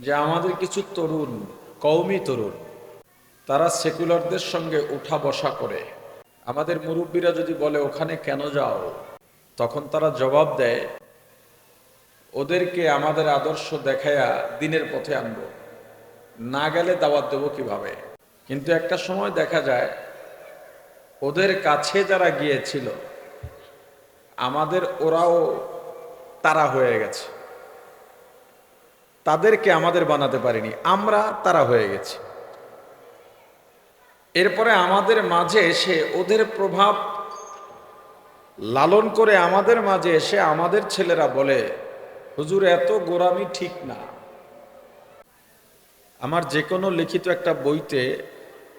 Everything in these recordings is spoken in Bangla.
যে আমাদের কিছু তরুণ, কওমি তরুণ, তারা সেকুলারদের সঙ্গে উঠা বসা করে। আমাদের মুরব্বীরা যদি বলে ওখানে কেন যাও, তখন তারা জবাব দেয় ওদেরকে আমাদের আদর্শ দেখায়া দিনের পথে আনবো, না গেলে দাওয়াত দেবো কিভাবে। কিন্তু একটা সময় দেখা যায় ওদের কাছে যারা গিয়েছিল আমাদের ওরাও তারা হয়ে গেছে, তাদেরকে আমাদের বানাতে পারিনি, আমরা তারা হয়ে গেছি। এরপরে আমাদের মাঝে এসে ওদের প্রভাব লালন করে আমাদের মাঝে এসে আমাদের ছেলেরা বলে হুজুর এত গোরামি ঠিক না। আমার যে কোনো লিখিত একটা বইতে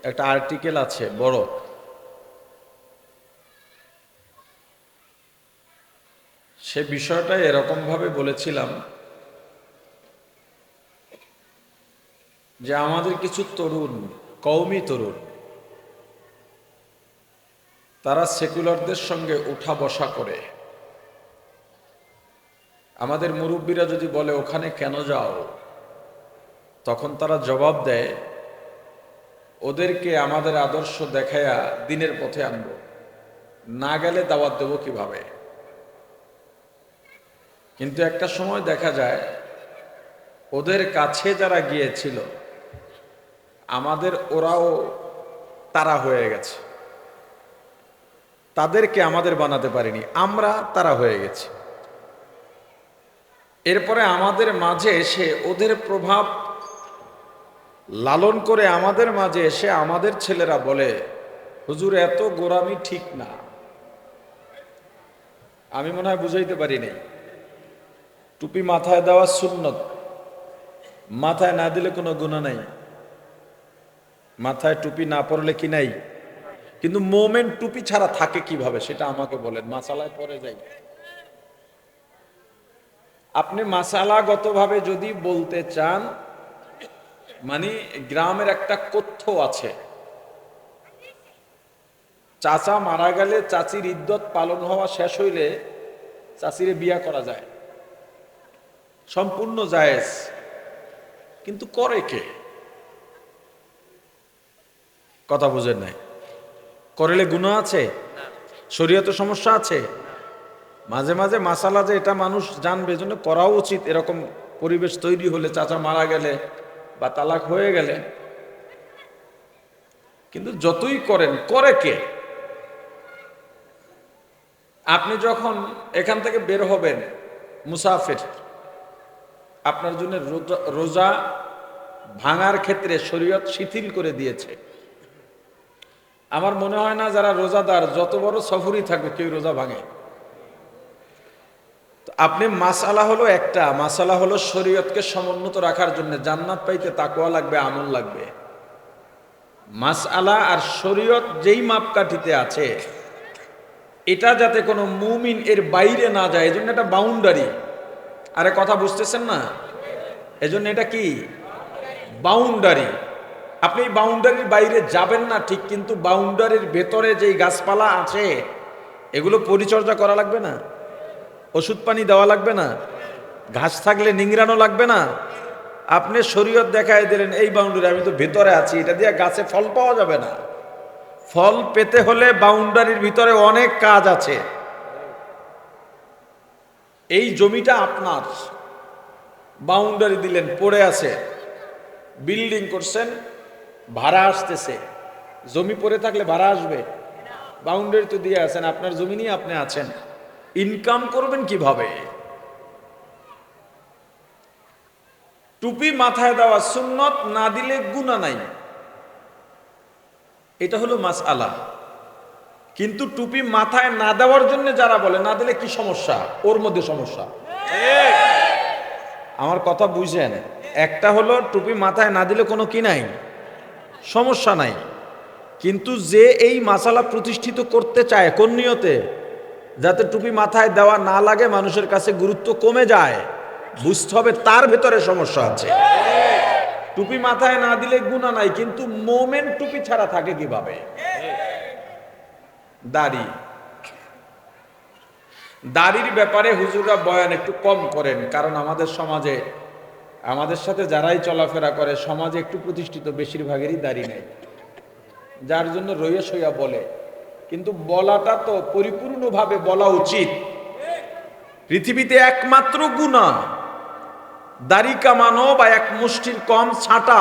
একটা আর্টিকেল আছে বড়, সে বিষয়টা এরকম ভাবে বলেছিলাম যে আমাদের কিছু তরুণ, কওমি তরুণ, তারা সেকুলারদের সঙ্গে উঠা বসা করে। আমাদের মুরব্বীরা যদি বলে ওখানে কেন যাও, তখন তারা জবাব দেয় ওদেরকে আমাদের আদর্শ দেখায়া দিনের পথে আনবো, না গেলে দাওয়াত দেবো কিভাবে। কিন্তু একটা সময় দেখা যায় ওদের কাছে যারা গিয়েছিল আমাদের ওরাও তারা হয়ে গেছে, তাদেরকে আমাদের বানাতে পারিনি, আমরা তারা হয়ে গেছি। এরপরে আমাদের মাঝে এসে ওদের প্রভাব লালন করে আমাদের মাঝে এসে আমাদের ছেলেরা বলে হুজুর এত গোরামি ঠিক না। আমি মনে হয় বুঝাইতে পারি নাই। টুপি মাথায় দেওয়া সুন্নত, মাথায় না দিলে কোনো গুনাহ নাই। মাথায় টুপি না পরলে কি নাই, কিন্তু মোমেন্ট টুপি ছাড়া থাকে কিভাবে সেটা আমাকে বলেন, মাসালায় পরে যাই। আপনি মাসালাগতভাবে যদি বলতে চান, মানে গ্রামের একটা কথ্য আছে, চাচা মারা গেলে চাচির ইদ্যত পালন হওয়া শেষ হইলে চাচিরে বিয়া করা যায়, সম্পূর্ণ জায়েজ। কিন্তু করে কে? কথা বুঝেন নাই? করলে গুনাহ আছে, শরীয়তে সমস্যা আছে। মাঝে মাঝে মাসালা যে এটা মানুষ জানবে, জন্য করাও উচিত। এরকম পরিবেশ তৈরি হলে, চাচা মারা গেলে বা তালাক হয়ে গেলে। কিন্তু যতই করেন, করে কে? আপনি যখন এখান থেকে বের হবেন মুসাফির, আপনার জন্য রোজা ভাঙার ক্ষেত্রে শরীয়ত শিথিল করে দিয়েছে। আমার মনে হয় না যারা রোজাদার যত বড় সফরই থাকবে কেউ রোজা ভাঙে। আপনি মাসালা হলো একটা, মাসালা হলো শরীয়তকে সমুন্নত রাখার জন্য জান্নাত পাইতে তাকওয়া লাগবে, আমল লাগবে। মাসআলা আর শরীয়ত যেই মাপকাঠিতে আছে, এটা যাতে কোনো মুমিন এর বাইরে না যায়, এজন্য এটা বাউন্ডারি। আরে কথা বুঝতেছেন না? এজন্য এটা কি বাউন্ডারি। আপনি এই বাউন্ডারির বাইরে যাবেন না ঠিক, কিন্তু বাউন্ডারির ভেতরে যেই গাছপালা আছে এগুলো পরিচর্যা করা লাগবে না? ওষুধ পানি দেওয়া লাগবে না? ঘাস থাকলে নিংড়ানো লাগবে না? আপনি শরীয়ত দেখায় দিলেন এই বাউন্ডারি, আমি তো ভেতরে আছি, এটা দিয়ে গাছে ফল পাওয়া যাবে না। ফল পেতে হলে বাউন্ডারির ভিতরে অনেক কাজ আছে। এই জমিটা আপনার, বাউন্ডারি দিলেন, পড়ে আছে, বিল্ডিং করছেন, ভাড়া আসতেছে। জমি পড়ে থাকলে ভাড়া আসবে? বাউন্ডারি তো দিয়ে আছেন, আপনার জমি নিয়ে আপনি আছেন, ইনকাম করবেন কিভাবে? টুপি মাথায় দেওয়া সুন্নত, না দিলে গুনাহ নাই, এটা হলো মাসআলা। কিন্তু টুপি মাথায় না দেওয়ার জন্য যারা বলে না দিলে কি সমস্যা, ওর মধ্যে সমস্যা। আমার কথা বুঝেন? একটা হলো টুপি মাথায় না দিলে কোনো কি নাই, সমস্যা নাই। কিন্তু যে এই মাসালা প্রতিষ্ঠিত করতে চায় কোন নিয়তে, যাতে টুপি মাথায় দেওয়া না লাগে, মানুষের কাছে গুরুত্ব কমে যায়, বুঝতে হবে তার ভেতরে সমস্যা আছে। টুপি মাথায় না দিলে গুনাহ নাই, কিন্তু মোমেন্ট টুপি ছাড়া থাকে কিভাবে? দাড়ি, দাড়ির ব্যাপারে হুজুররা বয়ান একটু কম করেন, কারণ আমাদের সমাজে আমাদের সাথে যারাই চলাফেরা করে সমাজে একটু প্রতিষ্ঠিত বেশিরভাগেরই দাড়ি নেই, যার জন্য রইয়া সইয়া বলে। কিন্তু বলাটা তো পরিপূর্ণভাবে বলা উচিত। পৃথিবীতে একমাত্র গুনাহ দাড়ি কামানো বা এক মুষ্টির কম ছাঁটা,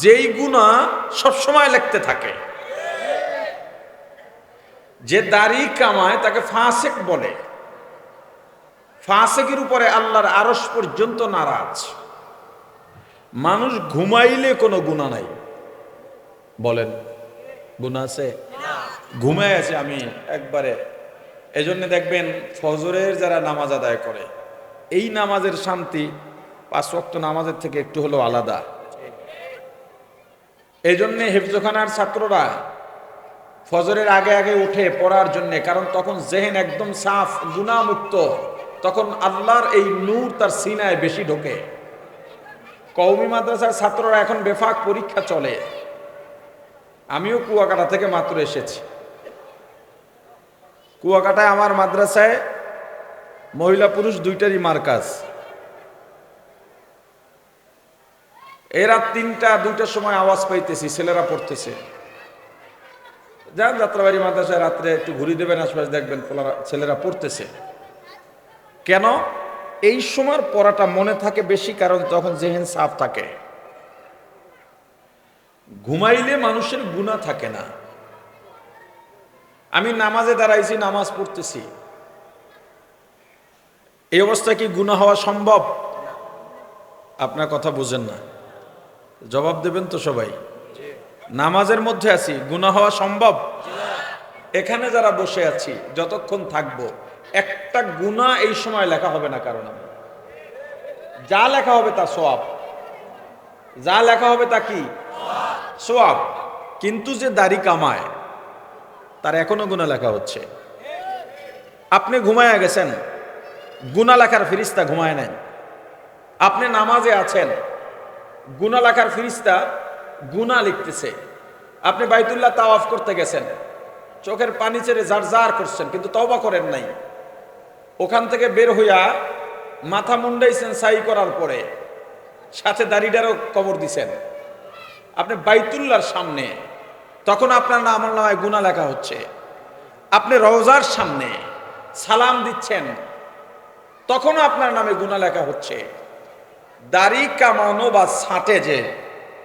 যেই গুনাহ সবসময় লিখতে থাকে। যে দাড়ি কামায় তাকে ফাসেক বলে। ফাসেকের উপরে আল্লাহর আরশ পর্যন্ত নারাজ। মানুষ ঘুমাইলে কোনো গুনাহ নাই, বলেন গুনাহ আছে? ঘুমায় আছে আমি একবারে। এজন্য দেখবেন ফজরের যারা নামাজ আদায় করে, এই নামাজের শান্তি 5 ওয়াক্ত নামাজের থেকে একটু হলেও আলাদা। এই জন্য হেফজখানার ছাত্ররা ফজরের আগে আগে উঠে পড়ার জন্য, কারণ তখন জেহেন একদম সাফ, গুনাহমুক্ত। তখন আল্লাহর এই নূর তার সিনায় বেশি ঢোকে। কওমি মাদ্রাসার ছাত্ররা এখন বেফাক পরীক্ষা চলে। আমিও কুয়াকাটা থেকে মাত্র এসেছি। কুয়াকাটায় আমার মাদ্রাসায় মহিলা পুরুষ দুইটারই মার্কাজ। এই রাত 3টা-2টার সময় আওয়াজ পাইতেছি ছেলেরা পড়তেছে। যান যাত্রাবাড়ি মাদ্রাসায় রাত্রে একটু ঘুরি দেবেন, আশপাশ দেখবেন ছেলেরা পড়তেছে। কেন? এই সময় পড়াটা মনে থাকে বেশি, কারণ তখন জেহেন সাফ থাকে। ঘুমাইলে মানুষের গুনাহ থাকে না। আমি নামাজে দাঁড়াইছি, নামাজ পড়তেছি, এই অবস্থায় কি গুনাহ হওয়া সম্ভব? আপনার কথা বুঝেন না, জবাব দেবেন তো সবাই। নামাজের মধ্যে আছি, গুনাহ হওয়া সম্ভব? এখানে যারা বসে আছি যতক্ষণ থাকবো, একটা গুনাহ এই সময় লেখা হবে না। কারণ যা লেখা হবে তা সওয়াব, যা লেখা হবে তা কি সওয়াব। কিন্তু যে দাড়ি কামায় তার এখনো গুনাহ লেখা হচ্ছে। আপনি ঘুমায়া গেছেন, গুনাহ লেখার ফেরেশতা ঘুমায় নাই। আপনি নামাজে আছেন, গুনাহ লেখার ফেরেশতা গুনাহ লিখতেছে। আপনি বাইতুল্লাহ তাওয়াফ করতে গেছেন, চোখের পানি ছেড়ে জারজার করছেন, কিন্তু তওবা করেন নাই। ওখান থেকে বের হইয়া মাথা মুন্ডাইছেন সাই করার পরে, সাথে দাড়িটারও কবর দিছেন। আপনি বাইতুল্লাহর সামনে, তখন আপনার আমলনামায় গুনাহ লেখা হচ্ছে। আপনি রওজার সামনে সালাম দিচ্ছেন, তখনও আপনার নামে গুনাহ লেখা হচ্ছে। দাড়ি কামানো বা ছাঁটে যে,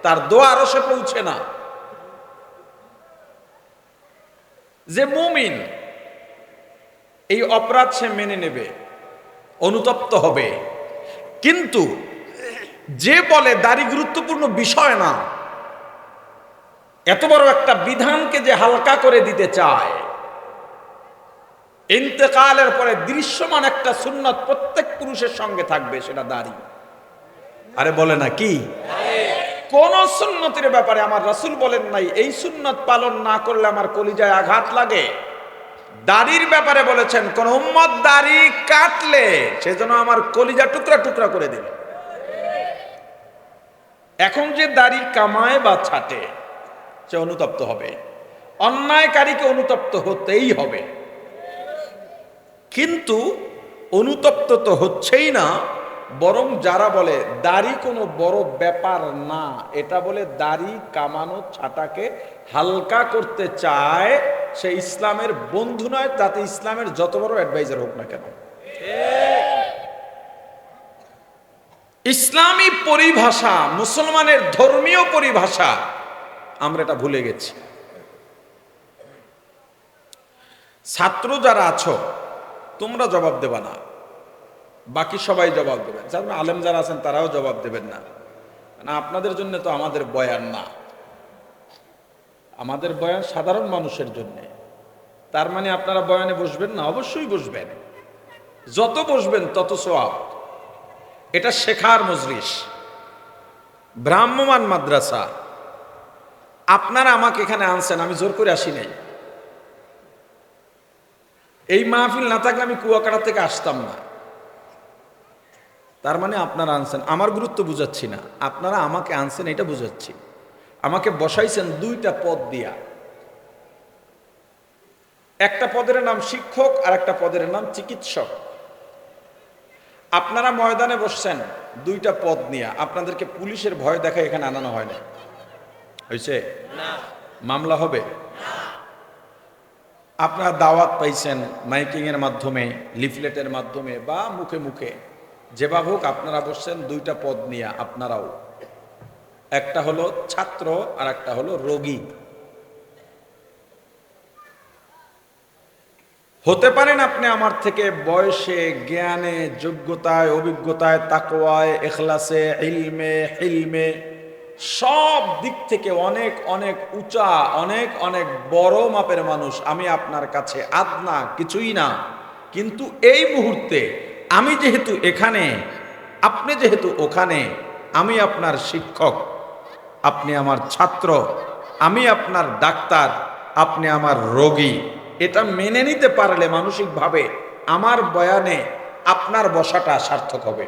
তার দোয়া আরশে পৌঁছে না। যে মুমিন এই অপরাধ সে মেনে নেবে, অনুতপ্ত হবে। কিন্তু যে বলে দাড়ি গুরুত্বপূর্ণ বিষয় না, এত বড় একটা বিধানকে যে হালকা করে দিতে চায়, ইন্তেকালের পরে দৃশ্যমান একটা সুন্নাত প্রত্যেক পুরুষের সঙ্গে থাকবে, সেটা দাড়ি। আরে বলে না কি? কোন সুন্নতের ব্যাপারে আমার রাসূল বলেন নাই এই সুন্নত পালন না করলে আমার কলিজায় আঘাত লাগে। দাড়ির ব্যাপারে বলেছেন কোন উম্মত দাড়ি কাটলে সেজন্য আমার কলিজা টুকরা টুকরা করে দিবে। এখন যে দাড়ি কামায় বা ছাটে সে অনুতপ্ত হবে, অন্যায়কারীকে অনুতপ্ত হতেই হবে। কিন্তু অনুতপ্ত তো হচ্ছেই না, বরং যারা বলে দাড়ি কোনো বড় ব্যাপার না, এটা বলে দাড়ি কামানো ছাটাকে হালকা করতে চায়, সে ইসলামের বন্ধু নয়, তাতে ইসলামের যত বড় অ্যাডভাইজার হোক না কেন। ইসলামী পরিভাষা, মুসলমানের ধর্মীয় পরিভাষা আমরা এটা ভুলে গেছি। ছাত্র যারা আছো তোমরা জবাব দেবা না, বাকি সবাই জবাব দেবেন। যারা আলেম যারা আছেন তারাও জবাব দেবেন না, না আপনাদের জন্য তো আমাদের বয়ান না, আমাদের বয়ান সাধারণ মানুষের জন্য। তার মানে আপনারা বয়ানে বসবেন না? অবশ্যই বসবেন, যত বসবেন তত সওয়াব। এটা শেখার মজলিস, ভ্রাম্যমাণ মাদ্রাসা। আপনারা আমাকে এখানে আনছেন, আমি জোর করে আসি নাই। এই মাহফিল না থাকলে আমি কুয়াকাটা থেকে আসতাম না। তার মানে আপনারা আনছেন, আমার গুরুত্ব বুঝাচ্ছি না, আপনারা আমাকে আনছেন এটা বুঝাচ্ছি। আমাকে বসাইছেন 2টা পদ দিয়া, একটা পদের নাম শিক্ষক আর একটা পদের নাম চিকিৎসক। আপনারা ময়দানে বসছেন, দুইটা পদ নিয়ে আপনাদেরকে পুলিশের ভয় দেখা এখানে আনানো হয় না। হয়েছে? মামলা হবে? আপনারা দাওয়াত পাইছেন মাইকিং এর মাধ্যমে, লিফলেটের মাধ্যমে বা মুখে মুখে, যেভাবে হোক আপনারা বসছেন দুইটা পদ নিয়ে আপনারাও। একটা হলো ছাত্র আর একটা হলো রোগী। হতে পারেন আপনি আমার থেকে বয়সে, জ্ঞানে, যোগ্যতায়, অভিজ্ঞতায়, তাকওয়ায়, ইখলাসে, ইলমে, হিলমে সব দিক থেকে অনেক অনেক উঁচা, অনেক অনেক বড় মাপের মানুষ। আমি আপনার কাছে আদনা কিছুই না। কিন্তু এই মুহূর্তে আমি যেহেতু এখানে, আপনি যেহেতু ওখানে, আমি আপনার শিক্ষক, আপনি আমার ছাত্র, আমি আপনার ডাক্তার, আপনি আমার রোগী। এটা মেনে নিতে পারলে মানসিকভাবে আমার বয়ানে আপনার বসাটা সার্থক হবে।